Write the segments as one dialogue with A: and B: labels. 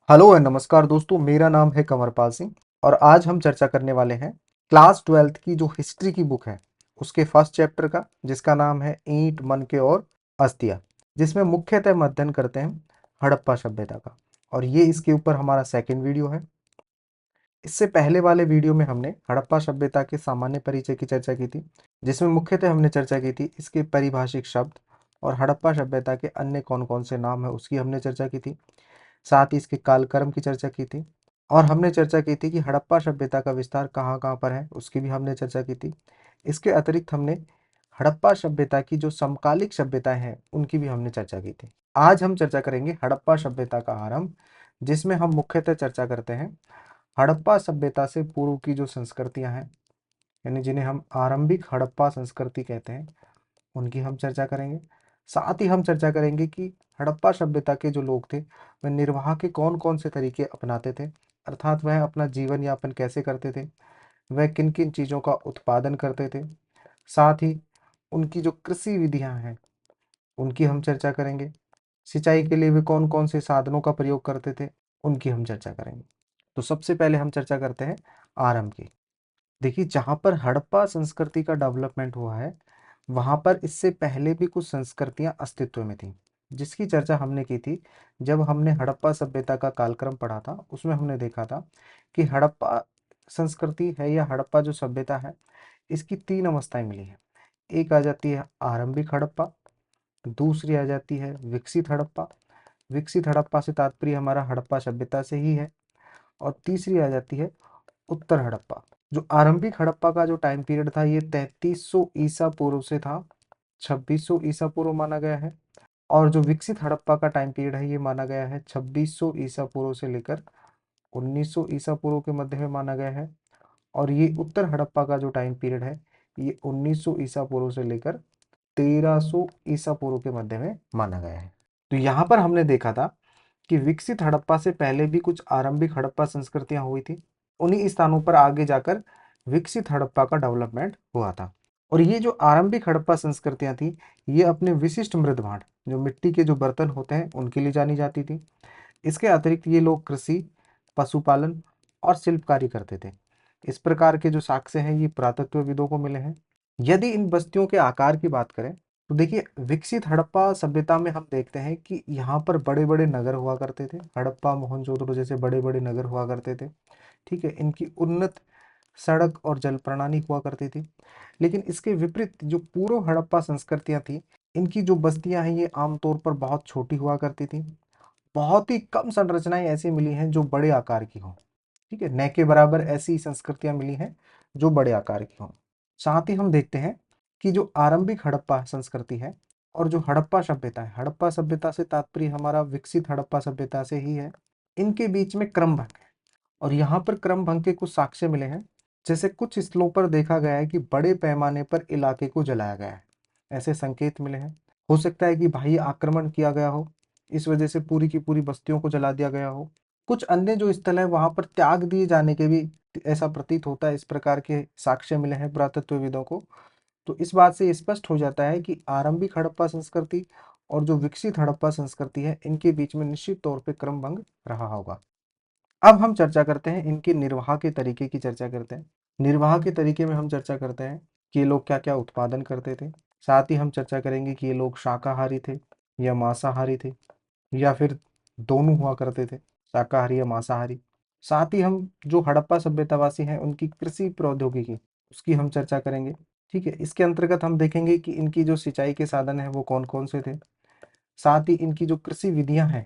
A: Hello and नमस्कार दोस्तों, मेरा नाम है कंवरपाल सिंह और आज हम चर्चा करने वाले हैं क्लास 12th की जो हिस्ट्री की बुक है उसके फर्स्ट चैप्टर का, जिसका नाम है ईंट, मनके और अस्थियां, जिसमें मुख्यतः हम अध्ययन करते हैं हड़प्पा सभ्यता का। और ये इसके ऊपर हमारा सेकंड वीडियो है। इससे पहले वाले वीडियो में हमने हड़प्पा सभ्यता के सामान्य परिचय की चर्चा की थी, जिसमें मुख्यतः हमने चर्चा की थी इसके पारिभाषिक शब्द और हड़प्पा सभ्यता के अन्य कौन कौन से नाम है उसकी हमने चर्चा की थी। साथ ही इसके कालक्रम की चर्चा की थी और हमने चर्चा की थी कि हड़प्पा सभ्यता का विस्तार कहाँ कहाँ पर है उसकी भी हमने चर्चा की थी। इसके अतिरिक्त हमने हड़प्पा सभ्यता की जो समकालिक सभ्यताएं हैं उनकी भी हमने चर्चा की थी। आज हम चर्चा करेंगे हड़प्पा सभ्यता का आरंभ, जिसमें हम मुख्यतः चर्चा करते हैं हड़प्पा सभ्यता से पूर्व की जो संस्कृतियां हैं, यानी जिन्हें हम आरंभिक हड़प्पा संस्कृति कहते हैं, उनकी हम चर्चा करेंगे। साथ ही हम चर्चा करेंगे कि हड़प्पा सभ्यता के जो लोग थे वह निर्वाह के कौन कौन से तरीके अपनाते थे, अर्थात वह अपना जीवन यापन कैसे करते थे, वह किन किन चीज़ों का उत्पादन करते थे। साथ ही उनकी जो कृषि विधियां हैं उनकी हम चर्चा करेंगे। सिंचाई के लिए वे कौन कौन से साधनों का प्रयोग करते थे उनकी हम चर्चा करेंगे। तो सबसे पहले हम चर्चा करते हैं आरंभ की। देखिए, जहाँ पर हड़प्पा संस्कृति का डेवलपमेंट हुआ है वहाँ पर इससे पहले भी कुछ संस्कृतियाँ अस्तित्व में थीं, जिसकी चर्चा हमने की थी जब हमने हड़प्पा सभ्यता का कालक्रम पढ़ा था। उसमें हमने देखा था कि हड़प्पा संस्कृति है या हड़प्पा जो सभ्यता है इसकी तीन अवस्थाएं मिली हैं। एक आ जाती है आरंभिक हड़प्पा, दूसरी आ जाती है विकसित हड़प्पा, विकसित हड़प्पा से तात्पर्य हमारा हड़प्पा सभ्यता से ही है, और तीसरी आ जाती है उत्तर हड़प्पा। जो आरंभिक हड़प्पा का जो टाइम पीरियड था ये 3300 ईसा पूर्व से था 2600 ईसा पूर्व माना गया है, और जो विकसित हड़प्पा का टाइम पीरियड है ये माना गया है 2600 ईसा पूर्व से लेकर 1900 ईसा पूर्व के मध्य में माना गया है। और ये उत्तर हड़प्पा का जो टाइम पीरियड है ये 1900 ईसा पूर्व से लेकर 1300 ईसा पूर्व के मध्य में माना गया है। तो यहाँ पर हमने देखा था कि विकसित हड़प्पा से पहले भी कुछ आरंभिक हड़प्पा संस्कृतियां हुई थी। उन्हीं स्थानों पर आगे जाकर विकसित हड़प्पा का डेवलपमेंट हुआ था। और ये जो आरंभिक हड़प्पा संस्कृतियां थी ये अपने विशिष्ट मृद भांड, जो मिट्टी के जो बर्तन होते हैं उनके लिए जानी जाती थी। इसके अतिरिक्त ये लोग कृषि, पशुपालन और शिल्पकारी करते थे। इस प्रकार के जो साक्ष्य हैं ये पुरातत्वविदों को मिले हैं। यदि इन बस्तियों के आकार की बात करें तो देखिए, विकसित हड़प्पा सभ्यता में हम देखते हैं कि यहाँ पर बड़े बड़े नगर हुआ करते थे। हड़प्पा, मोहनजोदड़ो जैसे बड़े बड़े नगर हुआ करते थे। ठीक है, इनकी उन्नत सड़क और जल प्रणाली हुआ करती थी। लेकिन इसके विपरीत जो पूर्व हड़प्पा संस्कृतियां थी, इनकी जो बस्तियां हैं ये आमतौर पर बहुत छोटी हुआ करती थी। बहुत ही कम संरचनाएं ऐसी मिली हैं जो बड़े आकार की हों। ठीक है, न के बराबर ऐसी संस्कृतियां मिली हैं जो बड़े आकार की हों। साथ ही हम देखते हैं कि जो आरंभिक हड़प्पा संस्कृति है और जो हड़प्पा सभ्यता है, हड़प्पा सभ्यता से तात्पर्य हमारा विकसित हड़प्पा सभ्यता से ही है, इनके बीच में क्रम भंग है। और यहाँ पर क्रम भंग के कुछ साक्ष्य मिले हैं। जैसे कुछ स्थलों पर देखा गया है कि बड़े पैमाने पर इलाके को जलाया गया है, ऐसे संकेत मिले हैं। हो सकता है कि बाह्य आक्रमण किया गया हो, इस वजह से पूरी की पूरी बस्तियों को जला दिया गया हो। कुछ अन्य जो स्थल है वहां पर त्याग दिए जाने के भी ऐसा प्रतीत होता है। इस प्रकार के साक्ष्य मिले हैं पुरातत्वविदों को। तो इस बात से स्पष्ट हो जाता है कि आरंभिक हड़प्पा संस्कृति और जो विकसित हड़प्पा संस्कृति है इनके बीच में निश्चित तौर पे क्रम भंग रहा होगा। अब हम चर्चा करते हैं इनके निर्वाह के तरीके की चर्चा करते हैं। निर्वाह के तरीके में हम चर्चा करते हैं कि ये लोग क्या क्या उत्पादन करते थे। साथ ही हम चर्चा करेंगे कि ये लोग शाकाहारी थे या मांसाहारी थे, या फिर दोनों हुआ करते थे, शाकाहारी या मांसाहारी। साथ ही हम जो हड़प्पा सभ्यतावासी हैं उनकी कृषि प्रौद्योगिकी उसकी हम चर्चा करेंगे। ठीक है, इसके अंतर्गत हम देखेंगे कि इनकी जो सिंचाई के साधन है वो कौन कौन से थे। साथ ही इनकी जो कृषि विधियां हैं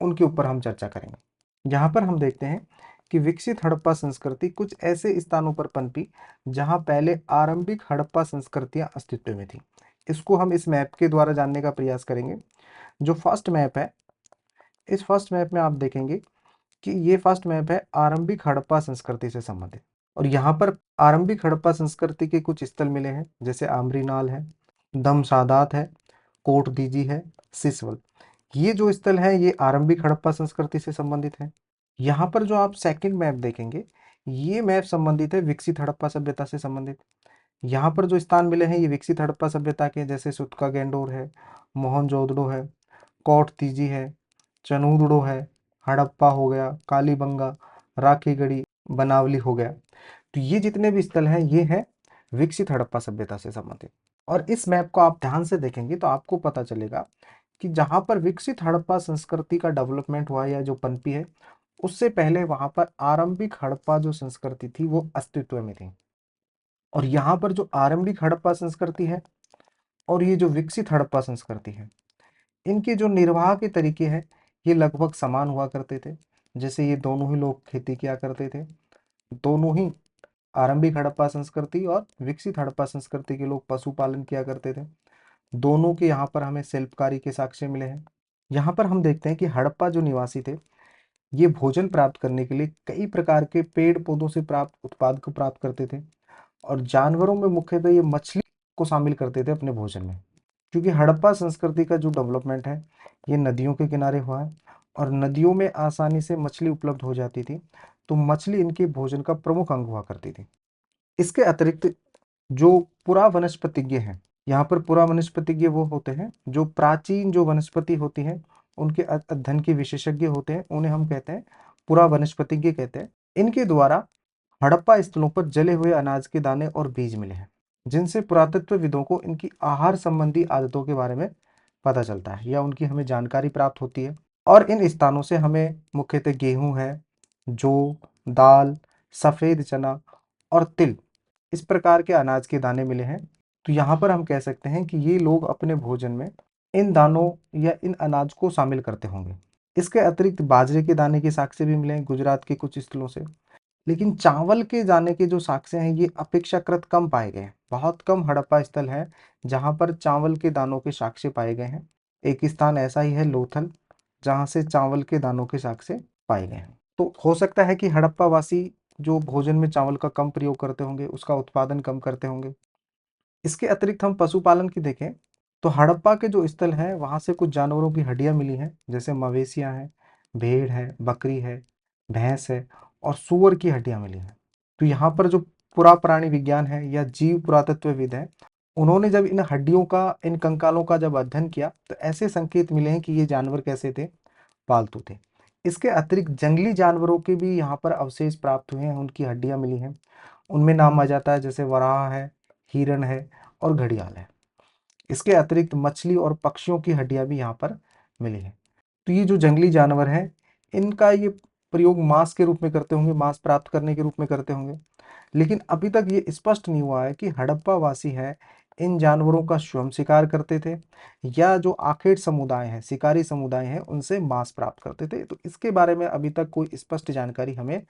A: उनके ऊपर हम चर्चा करेंगे। यहाँ पर हम देखते हैं कि विकसित हड़प्पा संस्कृति कुछ ऐसे स्थानों पर पनपी जहाँ पहले आरंभिक हड़प्पा संस्कृतियां अस्तित्व में थी। इसको हम इस मैप के द्वारा जानने का प्रयास करेंगे। जो फर्स्ट मैप है, इस फर्स्ट मैप में आप देखेंगे कि ये फर्स्ट मैप है आरंभिक हड़प्पा संस्कृति से संबंधित। और यहाँ पर आरंभिक हड़प्पा संस्कृति के कुछ स्थल मिले हैं, जैसे आमरीनाल है, दम सादात है, कोट दीजी है, सिसवल। ये जो स्थल है ये आरंभिक हड़प्पा संस्कृति से संबंधित है। यहाँ पर जो आप सेकंड मैप देखेंगे ये मैप संबंधित है विकसित हड़प्पा सभ्यता से संबंधित। यहाँ पर जो स्थान मिले हैं ये विकसित हड़प्पा सभ्यता के, जैसे सुतका गेंडोर है, मोहनजोदड़ो है, कोट तीजी है, चनूदड़ो है, हड़प्पा हो गया, कालीबंगा, राखीगढ़ी, बनावली हो गया। तो ये जितने भी स्थल हैं ये हैं विकसित हड़प्पा सभ्यता से संबंधित। और इस मैप को आप ध्यान से देखेंगे तो आपको पता चलेगा कि जहां पर विकसित हड़प्पा संस्कृति का डेवलपमेंट हुआ या जो पनपी है, उससे पहले वहां पर आरंभिक हड़प्पा जो संस्कृति थी वो अस्तित्व में थी। और यहाँ पर जो आरंभिक हड़प्पा संस्कृति है और ये जो विकसित हड़प्पा संस्कृति है, इनके जो निर्वाह के तरीके हैं ये लगभग समान हुआ करते थे। जैसे ये दोनों ही लोग खेती किया करते थे, दोनों ही आरंभिक हड़प्पा संस्कृति और विकसित हड़प्पा संस्कृति के लोग पशुपालन किया करते थे। दोनों के यहाँ पर हमें शिल्पकारी के साक्ष्य मिले हैं। यहाँ पर हम देखते हैं कि हड़प्पा जो निवासी थे ये भोजन प्राप्त करने के लिए कई प्रकार के पेड़ पौधों से प्राप्त उत्पाद को प्राप्त करते थे और जानवरों में मुख्यतः ये मछली को शामिल करते थे अपने भोजन में। क्योंकि हड़प्पा संस्कृति का जो डेवलपमेंट है ये नदियों के किनारे हुआ है और नदियों में आसानी से मछली उपलब्ध हो जाती थी, तो मछली इनके भोजन का प्रमुख अंग हुआ करती थी। इसके अतिरिक्त जो पुरा वनस्पतिज्ञ हैं, यहाँ पर पुरा वनस्पतिज्ञ वो होते हैं जो प्राचीन जो वनस्पति होती हैं उनके अध्ययन के विशेषज्ञ होते हैं, उन्हें हम कहते हैं पुरा वनस्पतिज्ञ कहते हैं। इनके द्वारा हड़प्पा स्थलों पर जले हुए अनाज के दाने और बीज मिले हैं, जिनसे पुरातत्वविदों को इनकी आहार संबंधी आदतों के बारे में पता चलता है या उनकी हमें जानकारी प्राप्त होती है। और इन स्थानों से हमें मुख्यतः गेहूं है, जौ, दाल, सफेद चना और तिल, इस प्रकार के अनाज के दाने मिले हैं। तो यहाँ पर हम कह सकते हैं कि ये लोग अपने भोजन में इन दानों या इन अनाज को शामिल करते होंगे। इसके अतिरिक्त बाजरे के दाने के साक्ष्य भी मिले हैं गुजरात के कुछ स्थलों से। लेकिन चावल के दाने के जो साक्ष्य हैं ये अपेक्षाकृत कम पाए गए हैं। बहुत कम हड़प्पा स्थल है जहाँ पर चावल के दानों के साक्ष्य पाए गए हैं। एक स्थान ऐसा ही है लोथल, जहाँ से चावल के दानों के साक्ष्य पाए गए हैं। तो हो सकता है कि हड़प्पा वासी जो भोजन में चावल का कम प्रयोग करते होंगे, उसका उत्पादन कम करते होंगे। इसके अतिरिक्त हम पशुपालन की देखें तो हड़प्पा के जो स्थल हैं वहाँ से कुछ जानवरों की हड्डियाँ मिली हैं, जैसे मवेशियाँ हैं, भेड़ है, बकरी है, भैंस है और सूअर की हड्डियाँ मिली हैं। तो यहाँ पर जो पुरा प्राणी विज्ञान है या जीव पुरातत्वविद है, उन्होंने जब इन हड्डियों का, इन कंकालों का जब अध्ययन किया तो ऐसे संकेत मिले हैं कि ये जानवर कैसे थे, पालतू थे। इसके अतिरिक्त जंगली जानवरों के भी यहाँ पर अवशेष प्राप्त हुए हैं, उनकी हड्डियाँ मिली हैं। उनमें नाम आ जाता है जैसे वराह है, हिरण है और घड़ियाल है। इसके अतिरिक्त मछली और पक्षियों की हड्डियां भी यहाँ पर मिली हैं। तो ये जो जंगली जानवर हैं इनका ये प्रयोग मांस के रूप में करते होंगे, मांस प्राप्त करने के रूप में करते होंगे। लेकिन अभी तक ये स्पष्ट नहीं हुआ है कि हड़प्पा वासी है इन जानवरों का स्वयं शिकार करते थे या जो आखेट समुदाय हैं, शिकारी समुदाय हैं, उनसे मांस प्राप्त करते थे। तो इसके बारे में अभी तक कोई स्पष्ट जानकारी हमें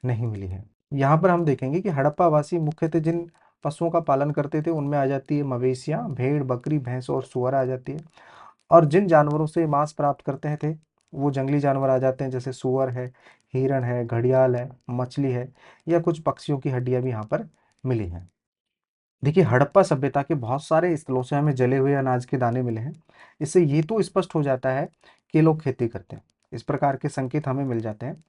A: नहीं मिली है। यहाँ पर हम देखेंगे कि हड़प्पा वासी मुख्यतः जिन पशुओं का पालन करते थे उनमें आ जाती है मवेशियाँ, भेड़, बकरी, भैंस और सुअर आ जाती है। और जिन जानवरों से मांस प्राप्त करते थे वो जंगली जानवर आ जाते हैं, जैसे सुअर है, हिरण है, घड़ियाल है, मछली है या कुछ पक्षियों की हड्डियां भी यहाँ पर मिली हैं। देखिए हड़प्पा सभ्यता के बहुत सारे स्थलों से हमें जले हुए अनाज के दाने मिले हैं। इससे ये तो स्पष्ट हो जाता है कि लोग खेती करते हैं, इस प्रकार के संकेत हमें मिल जाते हैं।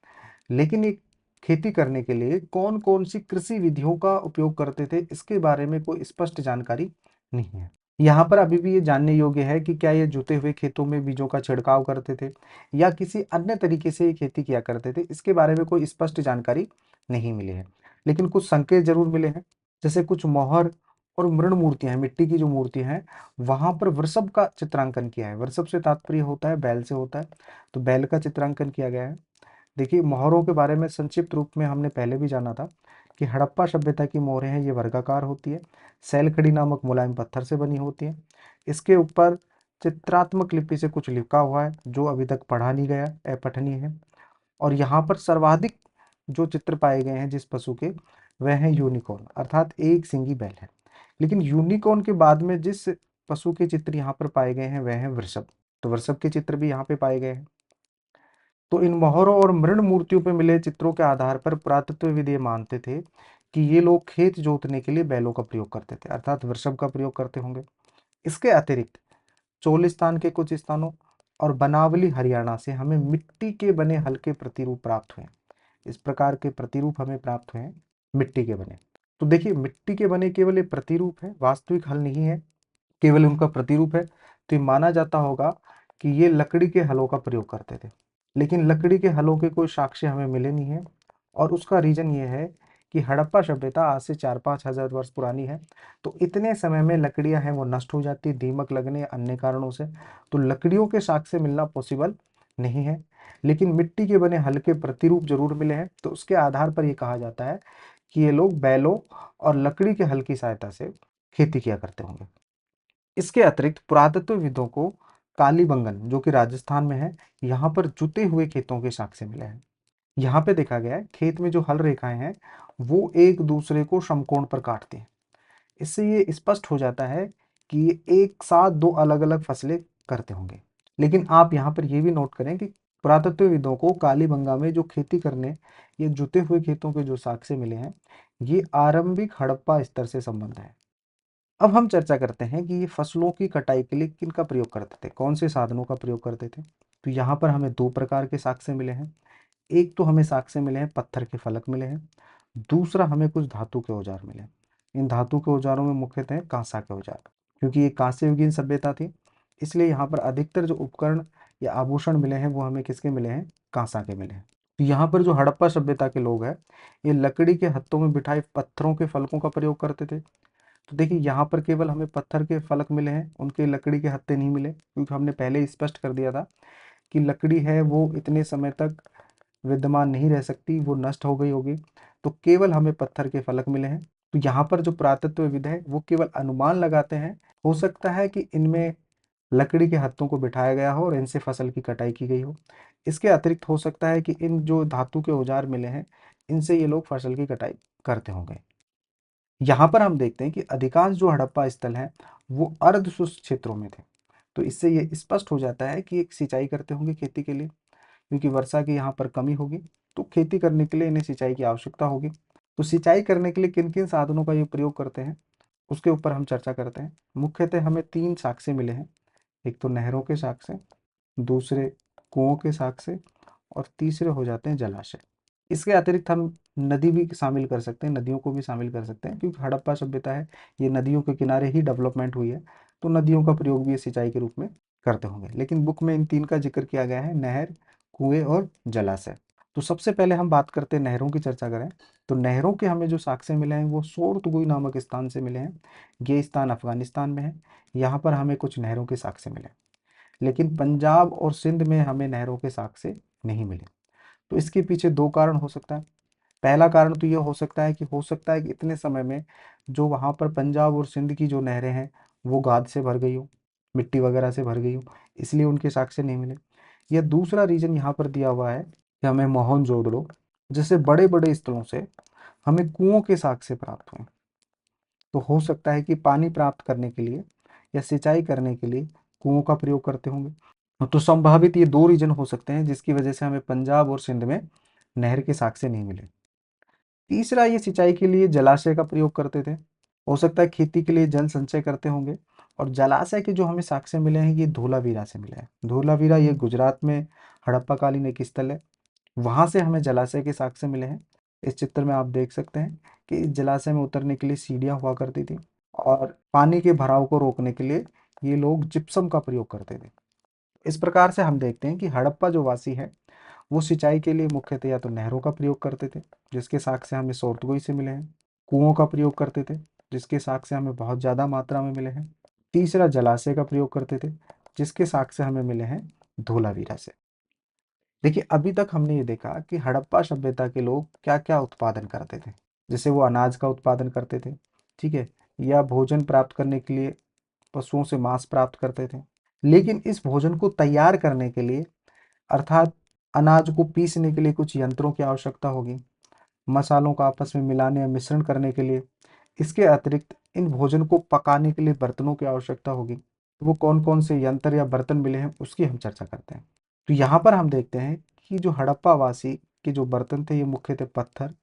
A: लेकिन ये खेती करने के लिए कौन कौन सी कृषि विधियों का उपयोग करते थे इसके बारे में कोई स्पष्ट जानकारी नहीं है। यहाँ पर अभी भी ये जानने योग्य है कि क्या ये जुते हुए खेतों में बीजों का छिड़काव करते थे या किसी अन्य तरीके से ये खेती किया करते थे, इसके बारे में कोई स्पष्ट जानकारी नहीं मिली है। लेकिन कुछ संकेत जरूर मिले हैं, जैसे कुछ मोहर और मृण मूर्तियां हैं, मिट्टी की जो मूर्तियां हैं वहां पर वृषभ का चित्रांकन किया है। वृषभ से तात्पर्य होता है बैल से होता है, तो बैल का चित्रांकन किया गया है। देखिए मोहरों के बारे में संक्षिप्त रूप में हमने पहले भी जाना था कि हड़प्पा सभ्यता की मोहरें हैं ये वर्गाकार होती है, सैलखड़ी नामक मुलायम पत्थर से बनी होती है। इसके ऊपर चित्रात्मक लिपि से कुछ लिखा हुआ है जो अभी तक पढ़ा नहीं गया, अपठनीय है। और यहाँ पर सर्वाधिक जो चित्र पाए गए हैं जिस पशु के, वह है यूनिकॉर्न, अर्थात एक सिंगी बैल है। लेकिन यूनिकॉर्न के बाद में जिस पशु के चित्र यहाँ पर पाए गए हैं वह है वृषभ, तो वृषभ के चित्र भी यहाँ पे पाए गए हैं। तो इन मोहरों और मृण मूर्तियों पर मिले चित्रों के आधार पर पुरातत्वविद ये मानते थे कि ये लोग खेत जोतने के लिए बैलों का प्रयोग करते थे, अर्थात वृषभ का प्रयोग करते होंगे। इसके अतिरिक्त चोलिस्तान के कुछ स्थानों और बनावली हरियाणा से हमें मिट्टी के बने हल्के प्रतिरूप प्राप्त हुए। इस प्रकार के प्रतिरूप हमें प्राप्त हुए हैं मिट्टी के बने। तो देखिए मिट्टी के बने केवल ये प्रतिरूप है, वास्तविक हल नहीं है, केवल उनका प्रतिरूप है। तो ये माना जाता होगा कि ये लकड़ी के हलों का प्रयोग करते थे। लेकिन लकड़ी के हलों के कोई साक्ष्य हमें मिले नहीं है। और उसका रीजन ये है कि हड़प्पा सभ्यता आज से 4-5 हज़ार वर्ष पुरानी है। तो इतने समय में लकड़ियां हैं वो नष्ट हो जाती, दीमक लगने या अन्य कारणों से। तो लकड़ियों के साक्ष्य मिलना पॉसिबल नहीं है। लेकिन मिट्टी के बने हल के प्रतिरूप जरूर मिले हैं। तो उसके आधार पर यह कहा जाता है कि ये लोग बैलों और लकड़ी के हल की सहायता से खेती किया करते होंगे। इसके अतिरिक्त पुरातत्वविदों को कालीबंगन, जो कि राजस्थान में है, यहाँ पर जुते हुए खेतों के साक्ष्य मिले हैं। यहाँ पे देखा गया है खेत में जो हल रेखाएं हैं वो एक दूसरे को समकोण पर काटते हैं। इससे ये स्पष्ट हो जाता है कि ये एक साथ दो अलग अलग फसलें करते होंगे। लेकिन आप यहाँ पर ये भी नोट करें कि पुरातत्वविदों को कालीबंगा में जो खेती करने, ये जुते हुए खेतों के जो साक्ष्य मिले हैं, ये आरंभिक हड़प्पा स्तर से संबंध है। अब हम चर्चा करते हैं कि ये फसलों की कटाई के लिए किनका प्रयोग करते थे, कौन से साधनों का प्रयोग करते थे। तो यहाँ पर हमें दो प्रकार के साक्ष्य मिले हैं। एक तो हमें साक्ष्य मिले हैं पत्थर के फलक मिले हैं, दूसरा हमें कुछ धातु के औजार मिले हैं। इन धातु के औजारों में मुख्यतः हैं कांसा के औजार। क्योंकि ये कांस्य युगीन सभ्यता थी, इसलिए यहाँ पर अधिकतर जो उपकरण या आभूषण मिले हैं वो हमें किसके मिले हैं, कांसा के मिले हैं। तो यहाँ पर जो हड़प्पा सभ्यता के लोग हैं, ये लकड़ी के हत्थों में बिठाए पत्थरों के फलकों का प्रयोग करते थे। तो देखिए यहाँ पर केवल हमें पत्थर के फलक मिले हैं, उनके लकड़ी के हत्थे नहीं मिले, क्योंकि हमने पहले ही स्पष्ट कर दिया था कि लकड़ी है वो इतने समय तक विद्यमान नहीं रह सकती, वो नष्ट हो गई होगी। तो केवल हमें पत्थर के फलक मिले हैं। तो यहाँ पर जो पुरातत्वविद है वो केवल अनुमान लगाते हैं, हो सकता है कि इनमें लकड़ी के हत्थों को बिठाया गया हो और इनसे फसल की कटाई की गई हो। इसके अतिरिक्त हो सकता है कि इन जो धातु के औजार मिले हैं, इनसे ये लोग फसल की कटाई करते होंगे। यहाँ पर हम देखते हैं कि अधिकांश जो हड़प्पा स्थल हैं वो अर्ध शुष्क क्षेत्रों में थे। तो इससे ये स्पष्ट हो जाता है कि एक सिंचाई करते होंगे खेती के लिए, क्योंकि वर्षा की यहाँ पर कमी होगी, तो खेती करने के लिए इन्हें सिंचाई की आवश्यकता होगी। तो सिंचाई करने के लिए किन किन साधनों का ये प्रयोग करते हैं, उसके ऊपर हम चर्चा करते हैं। मुख्यतः हमें तीन साक्ष्य मिले हैं। एक तो नहरों के साक्ष्य, दूसरे कुओं के साक्ष्य, और तीसरे हो जाते हैं जलाशय। इसके अतिरिक्त हम नदी भी शामिल कर सकते हैं, नदियों को भी शामिल कर सकते हैं, क्योंकि हड़प्पा सभ्यता है ये नदियों के किनारे ही डेवलपमेंट हुई है। तो नदियों का प्रयोग भी ये सिंचाई के रूप में करते होंगे। लेकिन बुक में इन तीन का जिक्र किया गया है, नहर, कुएं और जलाशय। तो सबसे पहले हम बात करते हैं नहरों की चर्चा करें। तो नहरों के हमें जो साक्ष्य मिले हैं वो सोरतगुई नामक स्थान से मिले हैं। ये स्थान अफगानिस्तान में है। यहाँ पर हमें कुछ नहरों के साक्ष्य मिले, लेकिन पंजाब और सिंध में हमें नहरों के साक्ष्य नहीं मिले। तो इसके पीछे दो कारण हो सकता है। पहला कारण तो ये हो सकता है कि इतने समय में जो वहाँ पर पंजाब और सिंध की जो नहरें हैं वो गाद से भर गई हो, मिट्टी वगैरह से भर गई हो, इसलिए उनके साक्ष्य नहीं मिले। या दूसरा रीजन यहाँ पर दिया हुआ है कि हमें मोहनजोदड़ो जैसे बड़े बड़े स्थलों से हमें कुओं के साक्ष्य प्राप्त हुए। तो हो सकता है कि पानी प्राप्त करने के लिए या सिंचाई करने के लिए कुओं का प्रयोग करते होंगे। तो संभावित ये दो रीजन हो सकते हैं जिसकी वजह से हमें पंजाब और सिंध में नहर के साक्ष्य नहीं मिले। तीसरा, ये सिंचाई के लिए जलाशय का प्रयोग करते थे। हो सकता है खेती के लिए जल संचय करते होंगे। और जलाशय के जो हमें साक्ष्य मिले हैं ये धोलावीरा से मिले हैं। धोलावीरा ये गुजरात में हड़प्पा कालीन एक स्थल है, वहां से हमें जलाशय के साक्ष्य मिले हैं। इस चित्र में आप देख सकते हैं कि इस जलाशय में उतरने के लिए सीढ़ियां हुआ करती थी, और पानी के भराव को रोकने के लिए ये लोग जिप्सम का प्रयोग करते थे। इस प्रकार से हम देखते हैं कि हड़प्पा जो वासी है वो सिंचाई के लिए मुख्यतः या तो नहरों का प्रयोग करते थे, जिसके साक्ष्य हमें सोरतगुई से मिले हैं। कुओं का प्रयोग करते थे, जिसके साक्ष्य हमें बहुत ज़्यादा मात्रा में मिले हैं। तीसरा, जलाशय का प्रयोग करते थे, जिसके साक्ष्य हमें मिले हैं धोलावीरा से। देखिए, अभी तक हमने ये देखा कि हड़प्पा सभ्यता के लोग क्या क्या उत्पादन करते थे। जैसे वो अनाज का उत्पादन करते थे, ठीक है, या भोजन प्राप्त करने के लिए पशुओं से मांस प्राप्त करते थे। लेकिन इस भोजन को तैयार करने के लिए, अर्थात अनाज को पीसने के लिए कुछ यंत्रों की आवश्यकता होगी, मसालों का आपस में मिलाने या मिश्रण करने के लिए, इसके अतिरिक्त इन भोजन को पकाने के लिए बर्तनों की आवश्यकता होगी। वो कौन कौन से यंत्र या बर्तन मिले हैं उसकी हम चर्चा करते हैं। तो यहाँ पर हम देखते हैं कि जो हड़प्पा वासी के जो बर्तन थे ये मुख्यतः पत्थर,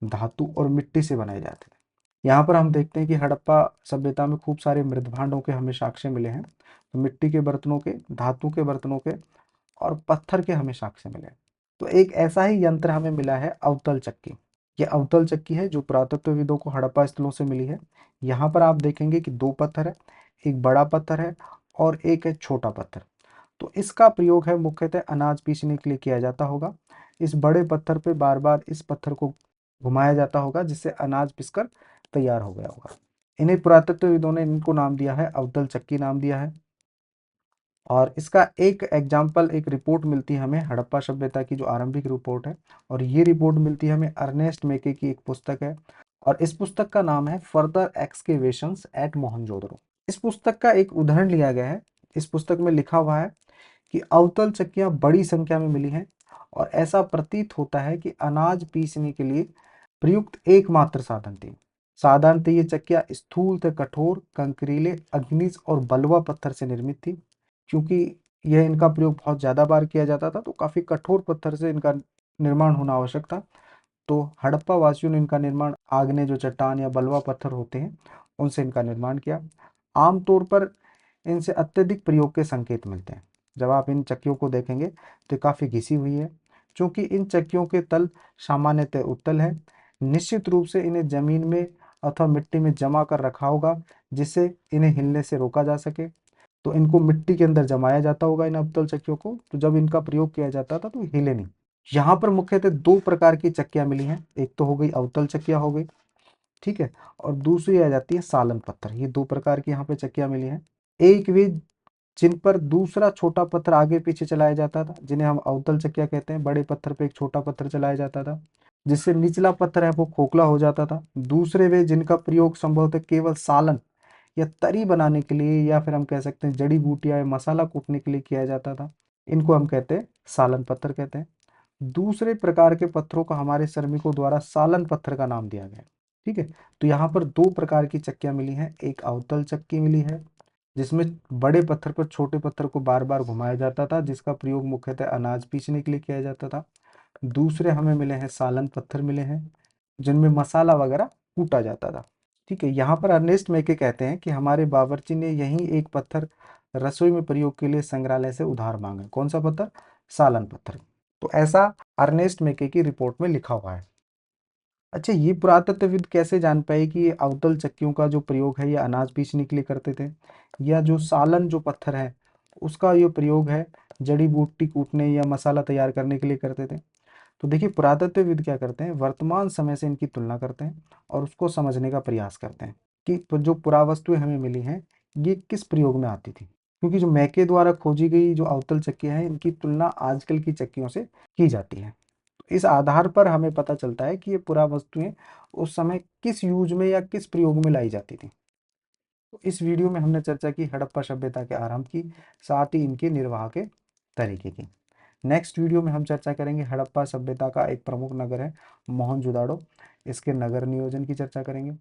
A: धातु और मिट्टी से बनाए जाते थे। यहाँ पर हम देखते हैं कि हड़प्पा सभ्यता में खूब सारे मृत भांडों के हमें साक्ष्य मिले हैं। तो मिट्टी के बर्तनों के, धातु के बर्तनों के और पत्थर के हमें साक्ष्य मिले। तो एक ऐसा ही यंत्र हमें मिला है अवतल चक्की। ये अवतल चक्की है जो पुरातत्वविदों को हड़प्पा स्थलों से मिली है। यहाँ पर आप देखेंगे कि दो पत्थर है, एक बड़ा पत्थर है और एक है छोटा पत्थर। तो इसका प्रयोग है मुख्यतः अनाज पीसने के लिए किया जाता होगा। इस बड़े पत्थर पे बार बार इस पत्थर को घुमाया जाता होगा जिससे अनाज पिसकर तैयार हो गया होगा। इन्हें पुरातत्वविदों ने इनको नाम दिया है अवतल चक्की नाम दिया है। और इसका एक एग्जाम्पल, एक रिपोर्ट मिलती है हमें हड़प्पा सभ्यता की जो आरंभिक रिपोर्ट है, और ये रिपोर्ट मिलती है हमें अर्नेस्ट मेके की एक पुस्तक है, और इस पुस्तक का नाम है फर्दर एक्सकेवेशंस एट मोहनजोदड़ो। इस पुस्तक का एक उदाहरण लिया गया है। इस पुस्तक में लिखा हुआ है कि अवतल चक्कियां बड़ी संख्या में मिली हैं और ऐसा प्रतीत होता है कि अनाज पीसने के लिए प्रयुक्त एकमात्र साधन थी। साधारणतः ये चक्कियां स्थूल तथा कठोर कंकरीले अग्निज और बलुआ पत्थर से निर्मित थी। क्योंकि यह इनका प्रयोग बहुत ज़्यादा बार किया जाता था तो काफ़ी कठोर पत्थर से इनका निर्माण होना आवश्यक था। तो हड़प्पा वासियों ने इनका निर्माण आग्नेय जो चट्टान या बलुआ पत्थर होते हैं उनसे इनका निर्माण किया। आमतौर पर इनसे अत्यधिक प्रयोग के संकेत मिलते हैं। जब आप इन चक्कियों को देखेंगे तो काफ़ी घिसी हुई है। चूंकि इन चक्कियों के तल सामान्यतः उत्तल है, निश्चित रूप से इन्हें जमीन में अथवा मिट्टी में जमा कर रखा होगा जिससे इन्हें हिलने से रोका जा सके। तो इनको मिट्टी के अंदर जमाया जाता होगा इन अवतल चक्कियों को, तो जब इनका प्रयोग किया जाता था तो हिले नहीं। यहाँ पर मुख्यतः दो प्रकार की चक्कियां मिली हैं। एक तो हो गई अवतल चक्कियां हो गई, ठीक है, और दूसरी आ जाती है सालन पत्थर। ये दो प्रकार की यहाँ पे चक्कियां मिली हैं। एक वे जिन पर दूसरा छोटा पत्थर आगे पीछे चलाया जाता था, जिन्हें हम अवतल चक्कियां कहते हैं। बड़े पत्थर पे एक छोटा पत्थर चलाया जाता था जिससे निचला पत्थर है वो खोखला हो जाता था। दूसरे वे जिनका प्रयोग संभवतः केवल सालन या तरी बनाने के लिए या फिर हम कह सकते हैं जड़ी बूटियां या मसाला कूटने के लिए किया जाता था, इनको हम कहते हैं सालन पत्थर कहते हैं। दूसरे प्रकार के पत्थरों को हमारे श्रमिकों द्वारा सालन पत्थर का नाम दिया गया। ठीक है, तो यहाँ पर दो प्रकार की चक्कियां मिली हैं। एक अवतल चक्की मिली है जिसमें बड़े पत्थर पर छोटे पत्थर को बार बार घुमाया जाता था, जिसका प्रयोग मुख्यतः अनाज पीसने के लिए किया जाता था। दूसरे हमें मिले हैं सालन पत्थर मिले हैं जिनमें मसाला वगैरह कूटा जाता था। ठीक है, यहाँ पर अर्नेस्ट मेके कहते हैं कि हमारे बावर्ची ने यही एक पत्थर रसोई में प्रयोग के लिए संग्रहालय से उधार मांगा। कौन सा पत्थर? सालन पत्थर। तो ऐसा अर्नेस्ट मेके की रिपोर्ट में लिखा हुआ है। अच्छा, ये पुरातत्वविद कैसे जान पाए कि ये अवतल चक्कियों का जो प्रयोग है ये अनाज पीसने के लिए करते थे, या जो सालन जो पत्थर है उसका ये प्रयोग है जड़ी बूटी कूटने या मसाला तैयार करने के लिए करते थे? तो देखिए, पुरातत्वविद क्या करते हैं, वर्तमान समय से इनकी तुलना करते हैं और उसको समझने का प्रयास करते हैं कि जो पुरावस्तुएं हमें मिली हैं ये किस प्रयोग में आती थी। क्योंकि जो मैके द्वारा खोजी गई जो अवतल चक्कियां हैं इनकी तुलना आजकल की चक्कियों से की जाती है। तो इस आधार पर हमें पता चलता है कि ये पुरावस्तुएं उस समय किस यूज में या किस प्रयोग में लाई जाती थी। तो इस वीडियो में हमने चर्चा की हड़प्पा सभ्यता के आरंभ की, साथ ही इनके निर्वाह के तरीके की। नेक्स्ट वीडियो में हम चर्चा करेंगे हड़प्पा सभ्यता का एक प्रमुख नगर है मोहनजोदाड़ो, इसके नगर नियोजन की चर्चा करेंगे।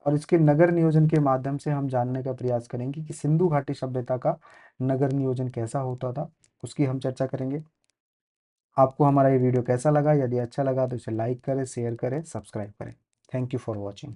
A: और इसके नगर नियोजन के माध्यम से हम जानने का प्रयास करेंगे कि सिंधु घाटी सभ्यता का नगर नियोजन कैसा होता था, उसकी हम चर्चा करेंगे। आपको हमारा ये वीडियो कैसा लगा? यदि अच्छा लगा तो इसे लाइक करें, शेयर करें, सब्सक्राइब करें। Thank you for watching.